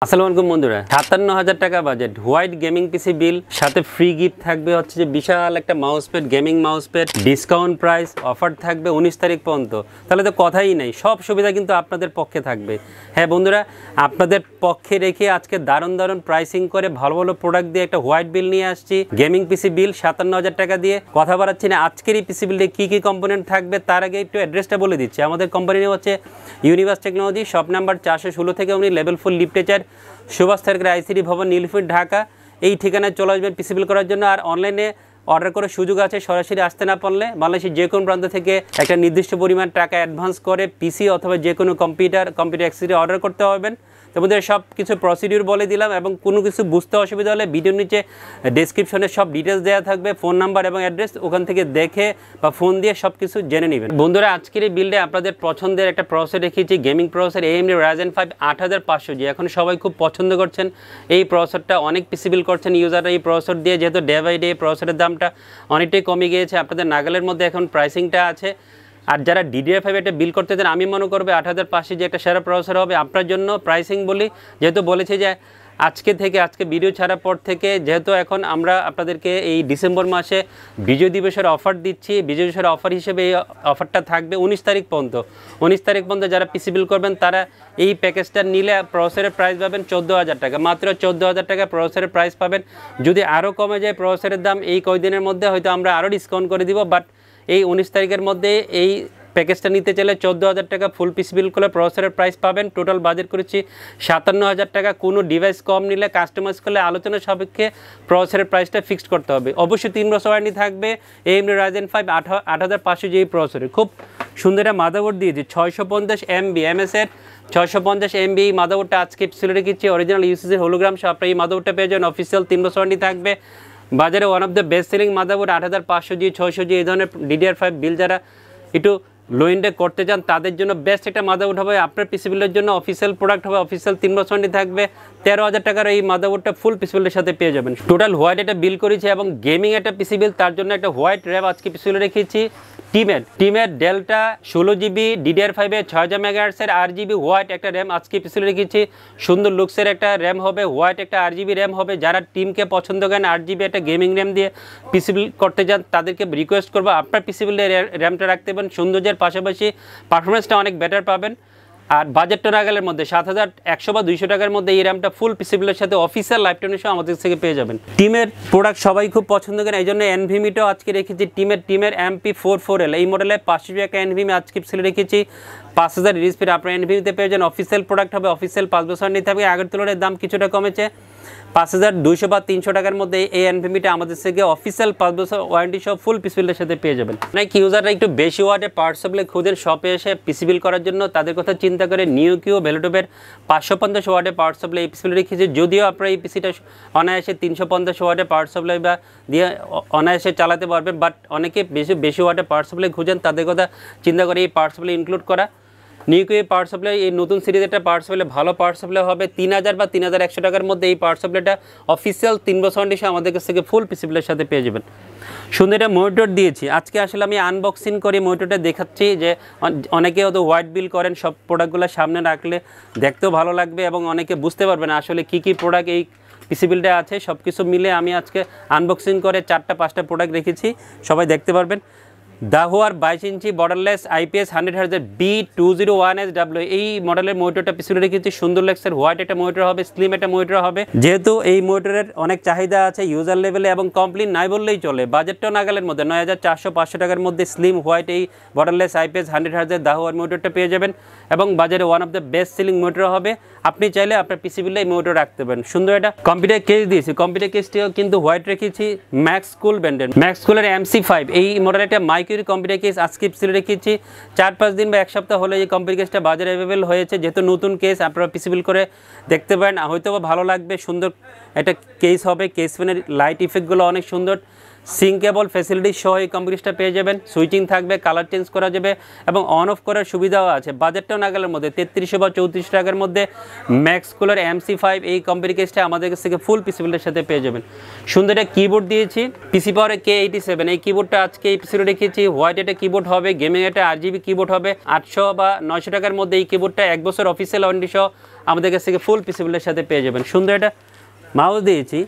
আসসালামু আলাইকুম বন্ধুরা ৫৭,০০০ টাকা বাজেট হোয়াইট গেমিং পিসি বিল সাথে ফ্রি গিফট থাকবে হচ্ছে যে বিশাল একটা mouse pad gaming mouse pad discount price offer থাকবে ১৯ তারিখ পর্যন্ত। তাহলে তো কথাই নেই, সব সুবিধা কিন্তু আপনাদের পক্ষে থাকবে। হ্যাঁ বন্ধুরা, আপনাদের পক্ষে রেখে আজকে দারুণ প্রাইসিং করে ভালো ভালো প্রোডাক্ট দিয়ে একটা হোয়াইট বিল নিয়ে আসছি। গেমিং পিসি বিল ৫৭,০০০ টাকা দিয়ে। কথা বাড়াচ্ছি না, আজকের এই পিসি বিলটা কী কী কম্পোনেন্ট থাকবে তার আগে একটু অ্যাড্রেসটা বলে দিচ্ছি। আমাদের কোম্পানি হচ্ছে ইউনিভার্স টেকনোলজি, শপ নাম্বার ৪১৬ থেকে উনি লেভেল 4 লিফটেচার সুভাষ থার্কের আইসিডি ভবন নীলফিট ঢাকা। এই ঠিকানায় চলে আসবেন পিসি বিল করার জন্য। আর অনলাইনে অর্ডার করার সুযোগ আছে, সরাসরি আসতে না পারলে বাংলাদেশের যে কোনো প্রান্ত থেকে একটা নির্দিষ্ট পরিমাণ টাকা অ্যাডভান্স করে পিসি অথবা যে কোনো কম্পিউটার অ্যাক্সেসরি অর্ডার করতে পারবেন। তোমাদের সব কিছু প্রসিডিউর বলে দিলাম, এবং কোনো কিছু বুঝতে অসুবিধা হলে ভিডিওর নিচে ডেসক্রিপশনে সব ডিটেলস দেওয়া থাকবে, ফোন নাম্বার এবং অ্যাড্রেস, ওখান থেকে দেখে বা ফোন দিয়ে সব কিছু জেনে নেবেন। বন্ধুরা, আজকের এই বিলডে আপনাদের পছন্দের একটা প্রসেসর রেখেছি, gaming processor AMD Ryzen 5 8500G। এখন সবাই খুব পছন্দ করছেন এই প্রসেসরটা, অনেক পিসি বিল করছেন ইউজাররা এই প্রসেসর দিয়ে, যেহেতু ডে বাই ডে প্রসেসরের দামটা অনেকটাই কমে গিয়েছে। আপনাদের নাগালের মধ্যে এখন প্রাইসিংটা আছে। আর যারা DDR5 একটা বিল করতে চান, আমি মনে করবো 8500 যে একটা সেরা প্রসেসর হবে আপনার জন্য। প্রাইসিং বলি, যেহেতু বলেছি যে আজকে ভিডিও ছাড়ার পর থেকে, যেহেতু এখন আমরা আপনাদেরকে এই ডিসেম্বর মাসে বিজয় দিবসের অফার দিচ্ছি, বিজয় দিবসের অফার হিসেবে এই অফারটা থাকবে 19 তারিখ পর্যন্ত। 19 তারিখ পর্যন্ত যারা পিসি বিল করবেন তারা এই প্যাকেজটা নিলে প্রসেসরের প্রাইস পাবেন 14,000 টাকা, মাত্র 14,000 টাকা প্রসেসরের প্রাইস পাবেন। যদি আরও কমে যায় প্রসেসরের দাম এই কয়দিনের মধ্যে, হয়তো আমরা আরও ডিসকাউন্ট করে দিব। বাট এই 19 তারিখের মধ্যে এই প্যাকেজটা নিতে চাইলে 14,000 টাকা ফুল পিস বিল করে প্রসেসরের প্রাইস পাবেন। টোটাল বাজেট করেছি 57,000 টাকা। কোনো ডিভাইস কম নিলে কাস্টমাইজ করলে আলোচনা সাপেক্ষে প্রসেসরের প্রাইসটা ফিক্সড করতে হবে। অবশ্যই 3 বছর ওয়ারেন্টি থাকবে। AMD Ryzen 5 8500 যে প্রসেসরে খুব সুন্দর একটা মাদারবোর্ড দিয়েছি, 650 MB MS-এর 650 MB মাদারবোর্ডটা আজকে পিছনে রেখেছি। অরিজিনাল ইউসিসি হোলোগ্রাম সহ আপনার এই মাদারবোর্ডটা পেয়ে যাবেন। অফিসিয়াল 3 বছর ওয়ারেন্টি থাকবে। বাজারে one of the best selling motherboard 8500G 600G এই ধরনের DDR5 বিল যারা একটু লো এন্ডে করতে চান তাদের জন্য বেস্ট একটা মাদারবোর্ড হবে। আপনার পিসি বিলের জন্য অফিসিয়াল প্রোডাক্ট হবে, অফিসিয়াল 3 বছর ওয়ারেন্টি থাকবে। 13,000 টাকার এই মাদারবোর্ডটা ফুল পিসি বিলের সাথে পেয়ে যাবেন। টোটাল হোয়াইট একটা বিল করেছি এবং গেমিং একটা পিসি বিল, তার জন্য একটা হোয়াইট র্যাম আজকে পিসি বিলে রেখেছি। টিমের delta 16GB DDR5 6000 MHz RGB white একটা র্যাম আজকে পিসি বিলে রেখেছি। সুন্দর লুকসের একটা র্যাম হবে, হোয়াইট একটা RGB র্যাম হবে। যারা টিমকে পছন্দ করেন 8GB একটা গেমিং র্যাম দিয়ে পিসি বিল করতে চান তাদেরকে রিকোয়েস্ট করবো আপনার পিসি বিলে র্যামটা রাখতে পারেন। সৌন্দর্যের পাশাপাশি পারফরমেন্সটা অনেক বেটার পাবেন। আর বাজেটটা নাগালের মধ্যে 7,100 বা 200 টাকার মধ্যে এই র্যামটা ফুল পিসি বিলের সাথে অফিসিয়াল লাইফটাইম সহ আমাদের থেকে পেয়ে যাবেন। টিমের প্রোডাক্ট সবাই খুব পছন্দ করেন, এই জন্য NVMe-টাও আজকে রেখেছি। টিমের MP44L এই মডেলে 500 একটা NVMe আজকে পিসি রেখেছি। 5000 রিলিজ স্পিড আপনার NVMe-তে পেয়ে যান। অফিসিয়াল প্রোডাক্ট হবে, অফিসিয়াল 5 বছর নিতে হবে। আগের তুলনায় দাম কিছুটা কমেছে, 5200 বা 300 টাকার মধ্যে এই NVMe-টা আমাদের থেকে অফিসিয়াল 5 বছর ওয়ারেন্টি সহ ফুল পিসি বিলের সাথে পেয়ে যাবেন। অনেক ইউজাররা একটু বেশি ওয়াটের পাওয়ার সাপ্লাই খুঁজেন শপে এসে পিসি বিল করার জন্য, তাদের কথা চিন্তা করে নিউকিও ভেলোটপের 550 ওয়াটের পাওয়ার সাপ্লাই এই পিসি বিল রেখেছি। যদিও আপনারা এই পিসিটা অনায়াসে 350 ওয়াটের পাওয়ার সাপ্লাই বা দিয়ে অনায়াসে চালাতে পারবেন, বাট অনেকে বেশি ওয়াটের পাওয়ার সাপ্লাই খুঁজেন, তাদের কথা চিন্তা করে এই পাওয়ার সাপ্লাই ইনক্লুড করা। নিউকিও পাওয়ার সাপ্লাই এই নতুন সিরিজ একটা পাওয়ার সাপ্লাই, ভালো পাওয়ার সাপ্লাই হবে। 3000 বা 3100 টাকার মধ্যে এই পাওয়ার সাপ্লাইটা অফিসিয়াল 3 বছর ওয়ারেন্টি সহ আমাদের কাছ থেকে ফুল পিসি বিলের সাথে পেয়ে যাবেন। সুন্দর একটা মনিটর দিয়েছি আজকে। আসলে আমি আনবক্সিং করে মনিটরটা দেখাচ্ছি, যে অনেকে হয়তো হোয়াইট বিল করেন, সব প্রোডাক্টগুলো সামনে রাখলে দেখতেও ভালো লাগবে এবং অনেকে বুঝতে পারবেন আসলে কী প্রোডাক্ট এই পিসি বিলটা আছে। সব কিছু মিলে আমি আজকে আনবক্সিং করে 4-5টা প্রোডাক্ট রেখেছি, সবাই দেখতে পারবেন। দাহুয়ার 22 ইঞ্চি বর্ডারলেস IPS 100Hz B201SW এই মডেলের মনিটরটা পিছনে রেখেছি। সুন্দর লেক্সের হোয়াইট একটা মনিটর হবে, স্লিম একটা মনিটর হবে। যেহেতু এই মনিটরের অনেক চাহিদা আছে ইউজার লেভেলে এবং কমপ্লিট নাই বললেই চলে, বাজেটটাও নাগালের মধ্যে 9400-500 টাকার মধ্যে স্লিম হোয়াইট এই বর্ডারলেস IPS 100Hz দাহুয়ার মনিটরটা পেয়ে যাবেন এবং বাজারে one of the best selling monitor হবে। আপনি চাইলে আপনার পিসি বিলে এই মনিটর রাখতে পারেন। সুন্দর একটা কম্পিউটার কেস দিয়েছি, কম্পিউটার কেসটিও কিন্তু হোয়াইট রেখেছি। ম্যাক্সকুল ব্র্যান্ডের ম্যাক্সকুলের MC5 এই মডেলের একটা কম্পিউটার কেস আজকে পিসি রেখেছি। 4-5 দিন বা 1 সপ্তাহ হলে এই কম্পিউটার কেসটা বাজারে অ্যাভেলেবল হয়েছে। যেহেতু নতুন কেস আপনারা পিসি বিল করে দেখতে পারেন, হয়তো ভালো লাগবে। সুন্দর একটা কেস হবে, কেস ফ্যানের লাইট ইফেক্টগুলো অনেক সুন্দর। সিঙ্কেবল ফ্যাসিলিটি সহ এই কম্পিউটারটা পেয়ে যাবেন। সুইচিং থাকবে, কালার চেঞ্জ করা যাবে এবং অন অফ করার সুবিধাও আছে। বাজেটটাও নাগালের মধ্যে 3300 বা 3400 টাকার মধ্যে ম্যাক্সকুলার MC5 এই কম্পিউটার কেসটা আমাদের কাছ থেকে ফুল পিসি বিলের সাথে পেয়ে যাবেন। সুন্দর একটা কিবোর্ড দিয়েছি, পিসি পাওয়ারের K87 এই কিবোর্ডটা আজকে এই পিসিতে রেখেছি। হোয়াইট একটা কিবোর্ড হবে, গেমিং একটা RGB কিবোর্ড হবে। 800 বা 900 টাকার মধ্যে এই কিবোর্ডটা 1 বছর অফিসিয়াল ওয়ারেন্টি সহ আমাদের কাছ থেকে ফুল পিসি বিল্ডের সাথে পেয়ে যাবেন। সুন্দর একটা মাউস দিয়েছি,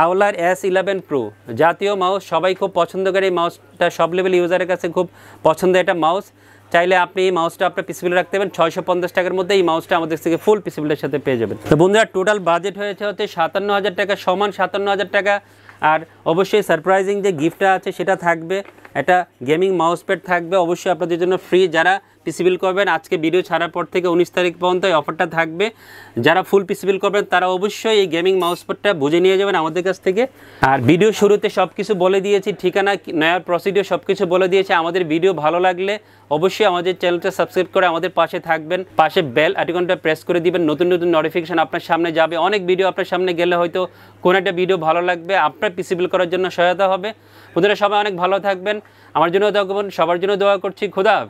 আওলার S11 Pro, জাতীয় মাউস, সবাই খুব পছন্দ করে এই মাউসটা, সব লেভেল ইউজারের কাছে খুব পছন্দের একটা মাউস। চাইলে আপনি এই মাউসটা আপনার পিসি বিল্ডে রাখতে পারেন। 650 টাকার মধ্যে এই মাউসটা আমাদের থেকে ফুল পিসি বিল্ডের সাথে পেয়ে যাবেন। তো বন্ধুরা, টোটাল বাজেট হয়েছে 57,000 টাকা, সমান 57,000 টাকা। আর অবশ্যই সারপ্রাইজিং যে গিফটটা আছে সেটা থাকবে, একটা গেমিং মাউস প্যাড থাকবে অবশ্যই আপনাদের জন্য ফ্রি। যারা পিসি বিল করবেন আজকে ভিডিও ছাড়ার পর থেকে 19 তারিখ পর্যন্ত এই অফারটা থাকবে। যারা ফুল পিসি বিল করবেন তারা অবশ্যই এই গেমিং মাউস প্যাডটা বুঝে নিয়ে যাবেন আমাদের কাছ থেকে। আর ভিডিও শুরুতে সব কিছু বলে দিয়েছি, ঠিকানা, নয়া প্রসিডিওর সব কিছু বলে দিয়েছি। আমাদের ভিডিও ভালো লাগলে অবশ্যই আমাদের চ্যানেলটা সাবস্ক্রাইব করে আমাদের পাশে থাকবেন, পাশে বেল আইকনটা প্রেস করে দিবেন, নতুন নতুন নোটিফিকেশন আপনার সামনে যাবে। অনেক ভিডিও আপনার সামনে গেলে হয়তো কোনো একটা ভিডিও ভালো লাগবে, আপনার পিসি বিল করার জন্য সহায়তা হবে। বন্ধুরা, সবাই অনেক ভালো থাকবেন, আমার জন্য দোয়া করবেন, সবার জন্য দোয়া করছি। খোদা হাফেজ।